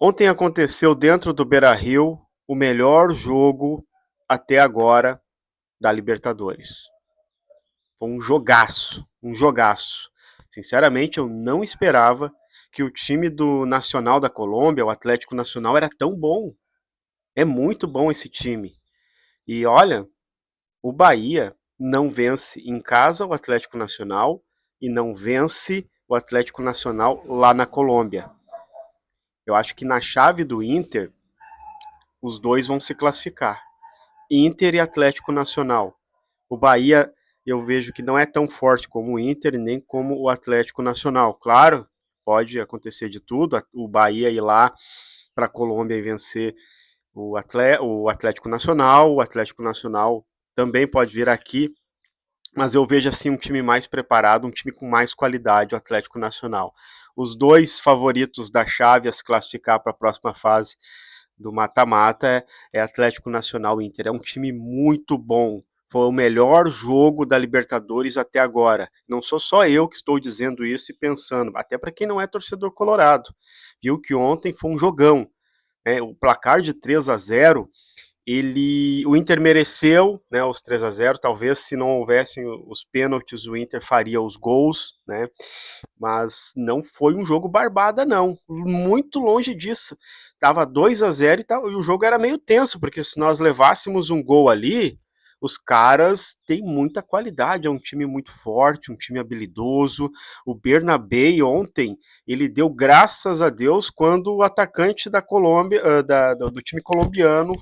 Ontem aconteceu dentro do Beira-Rio o melhor jogo até agora da Libertadores. Foi um jogaço, um jogaço. Sinceramente, eu não esperava que o time do Nacional da Colômbia, o Atlético Nacional, era tão bom. É muito bom esse time. E olha, o Bahia não vence em casa o Atlético Nacional e não vence o Atlético Nacional lá na Colômbia. Eu acho que na chave do Inter, os dois vão se classificar. Inter e Atlético Nacional. O Bahia eu vejo que não é tão forte como o Inter nem como o Atlético Nacional. Claro, pode acontecer de tudo. O Bahia ir lá para a Colômbia e vencer o Atlético Nacional. O Atlético Nacional também pode vir aqui, mas eu vejo assim um time mais preparado, um time com mais qualidade, o Atlético Nacional. Os dois favoritos da chave a se classificar para a próxima fase do mata-mata é Atlético Nacional e Inter. É um time muito bom. Foi o melhor jogo da Libertadores até agora. Não sou só eu que estou dizendo isso e pensando, até para quem não é torcedor colorado. Viu que ontem foi um jogão. Né? O placar de 3-0 o Inter mereceu, né, os 3-0. Talvez se não houvessem os pênaltis o Inter faria os gols, né, mas não foi um jogo barbada não, muito longe disso. Tava 2-0 e o jogo era meio tenso, porque se nós levássemos um gol ali, os caras têm muita qualidade, é um time muito forte, um time habilidoso. O Bernabé ontem, ele deu graças a Deus quando o atacante da Colômbia, do time colombiano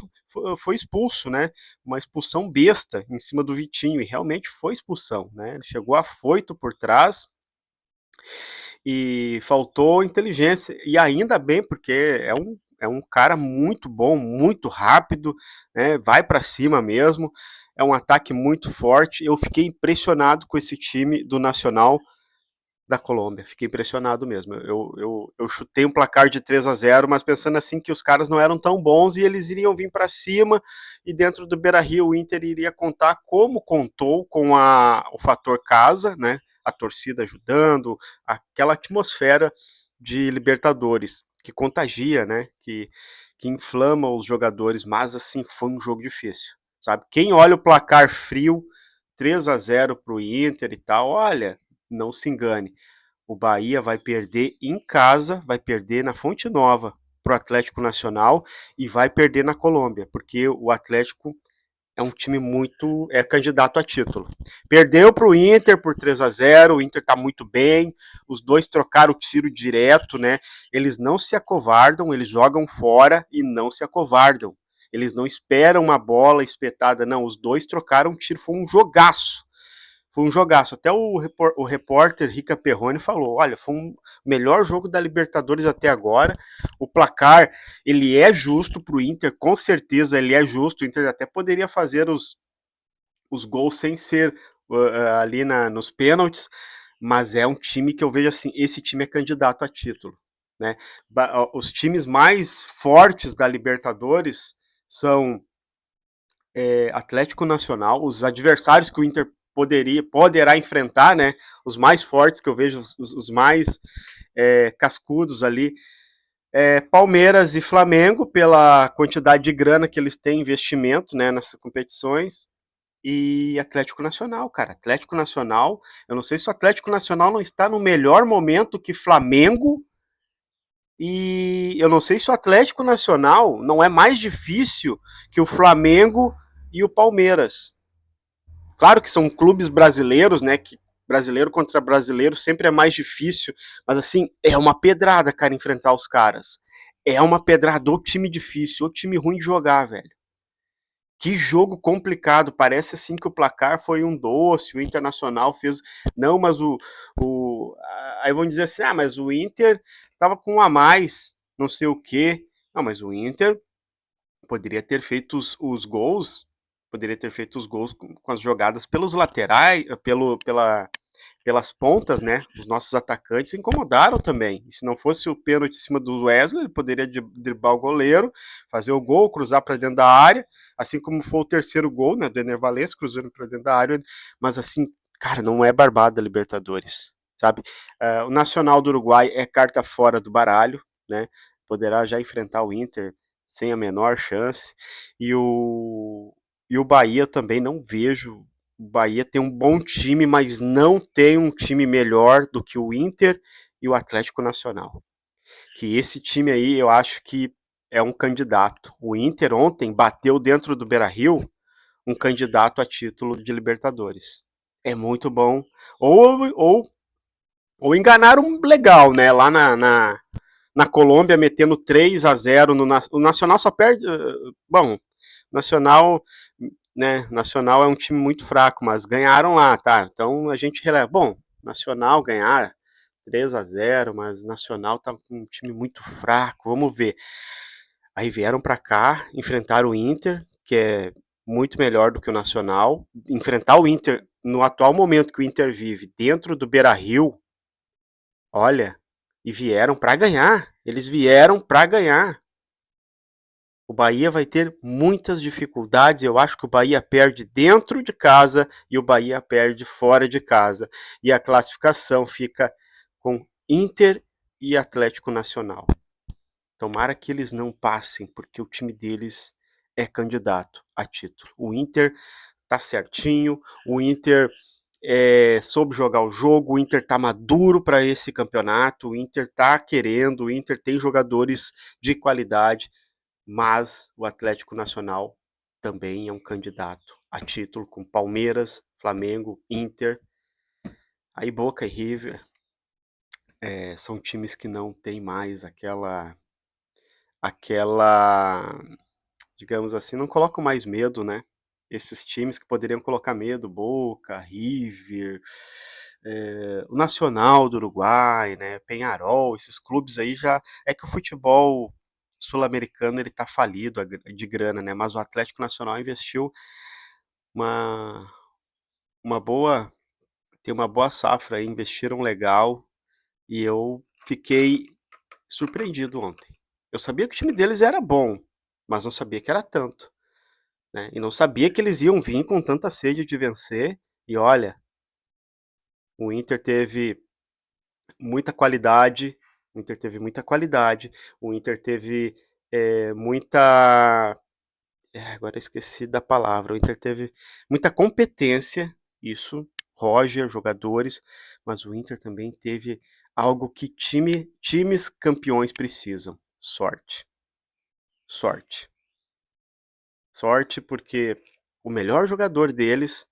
foi expulso, né? Uma expulsão besta em cima do Vitinho, e realmente foi expulsão, né? Ele chegou afoito por trás e faltou inteligência. E ainda bem, porque é um cara muito bom, muito rápido, né? Vai para cima mesmo. É um ataque muito forte. Eu fiquei impressionado com esse time do Nacional da Colômbia. Fiquei impressionado mesmo. Eu chutei um placar de 3-0, mas pensando assim que os caras não eram tão bons e eles iriam vir para cima, e dentro do Beira-Rio o Inter iria contar como contou com o fator casa, né? A torcida ajudando, aquela atmosfera de Libertadores que contagia, né? Que inflama os jogadores, mas assim foi um jogo difícil, sabe? Quem olha o placar frio, 3-0 para o Inter e tal, olha, não se engane. O Bahia vai perder em casa, vai perder na Fonte Nova para o Atlético Nacional e vai perder na Colômbia, porque o Atlético é um time muito candidato a título. Perdeu para o Inter por 3-0, o Inter está muito bem, os dois trocaram o tiro direto, né? Eles não se acovardam, eles jogam fora e não se acovardam. Eles não esperam uma bola espetada, não, os dois trocaram tiro, foi um jogaço. Foi um jogaço. Até o repórter Rica Perrone falou: olha, foi o melhor jogo da Libertadores até agora. O placar, ele é justo para o Inter, com certeza ele é justo. O Inter até poderia fazer os gols sem ser ali nos pênaltis, mas é um time que eu vejo assim: esse time é candidato a título. Né? Os times mais fortes da Libertadores são Atlético Nacional, os adversários que o Inter poderá enfrentar, né? Os mais fortes que eu vejo, os mais cascudos ali, Palmeiras e Flamengo, pela quantidade de grana que eles têm investimento, né, nessas competições, e Atlético Nacional, cara. Atlético Nacional, eu não sei se o Atlético Nacional não está no melhor momento que Flamengo, e eu não sei se o Atlético Nacional não é mais difícil que o Flamengo e o Palmeiras. Claro que são clubes brasileiros, né? Que brasileiro contra brasileiro sempre é mais difícil, mas assim, é uma pedrada, cara, enfrentar os caras. É uma pedrada, o time difícil, o time ruim de jogar, velho. Que jogo complicado, parece assim que o placar foi um doce, o Internacional fez. Não, mas o. Aí vão dizer assim: mas o Inter tava com um a mais, não sei o quê. Não, mas o Inter poderia ter feito os gols, poderia ter feito os gols com as jogadas pelos laterais, pelas pontas, né? Os nossos atacantes incomodaram também. E se não fosse o pênalti em cima do Wesley, ele poderia driblar o goleiro, fazer o gol, cruzar para dentro da área, assim como foi o terceiro gol, né, do Ener Valencia, cruzando para dentro da área. Mas assim, cara, não é barbada Libertadores, sabe? O Nacional do Uruguai é carta fora do baralho, né? poderá já enfrentar o Inter sem a menor chance. E o Bahia também não vejo. O Bahia tem um bom time, mas não tem um time melhor do que o Inter e o Atlético Nacional. Que esse time aí eu acho que é um candidato. O Inter ontem bateu dentro do Beira-Rio um candidato a título de Libertadores. É muito bom. Ou enganaram legal, né? Lá na Colômbia, metendo 3-0 no o Nacional só perde. Bom, Nacional, né? Nacional é um time muito fraco, mas ganharam lá, tá? Então a gente releva. Bom, Nacional ganhar 3-0, mas Nacional tá com um time muito fraco. Vamos ver. Aí vieram para cá, enfrentaram o Inter, que é muito melhor do que o Nacional. Enfrentar o Inter no atual momento que o Inter vive dentro do Beira-Rio, olha, e vieram para ganhar. Eles vieram para ganhar. O Bahia vai ter muitas dificuldades. Eu acho que o Bahia perde dentro de casa e o Bahia perde fora de casa. E a classificação fica com Inter e Atlético Nacional. Tomara que eles não passem, porque o time deles é candidato a título. O Inter tá certinho, o Inter soube jogar o jogo, o Inter tá maduro para esse campeonato, o Inter tá querendo, o Inter tem jogadores de qualidade, mas o Atlético Nacional também é um candidato a título com Palmeiras, Flamengo, Inter. Aí Boca e River são times que não tem mais aquela, digamos assim, não colocam mais medo, né? Esses times que poderiam colocar medo, Boca, River, o Nacional do Uruguai, né? Peñarol, esses clubes aí já é que o futebol sul-americano ele tá falido de grana, né? Mas o Atlético Nacional investiu uma uma boa tem uma boa safra aí, investiram legal e eu fiquei surpreendido ontem. Eu sabia que o time deles era bom, mas não sabia que era tanto, né? E não sabia que eles iam vir com tanta sede de vencer. E olha, o Inter teve muita qualidade, o Inter teve muita qualidade, o Inter teve muita. Agora eu esqueci da palavra. O Inter teve muita competência, isso, Roger, jogadores, mas o Inter também teve algo que times campeões precisam: sorte. Sorte. Sorte porque o melhor jogador deles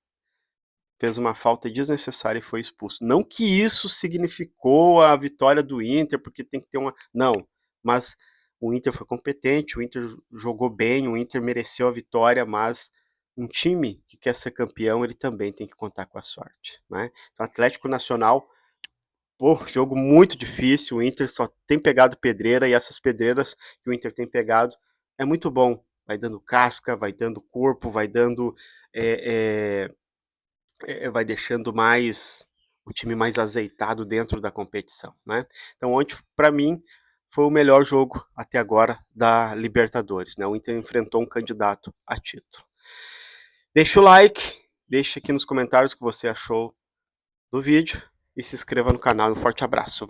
fez uma falta desnecessária e foi expulso. Não que isso significou a vitória do Inter, porque tem que ter uma. Não, mas o Inter foi competente, o Inter jogou bem, o Inter mereceu a vitória, mas um time que quer ser campeão, ele também tem que contar com a sorte, né? Então, Atlético Nacional, pô, jogo muito difícil, o Inter só tem pegado pedreira e essas pedreiras que o Inter tem pegado é muito bom. Vai dando casca, vai dando corpo, vai dando vai deixando mais o time mais azeitado dentro da competição, né? Então ontem para mim foi o melhor jogo até agora da Libertadores, né? O Inter enfrentou um candidato a título. Deixa o like, deixa aqui nos comentários o que você achou do vídeo e se inscreva no canal. Um forte abraço.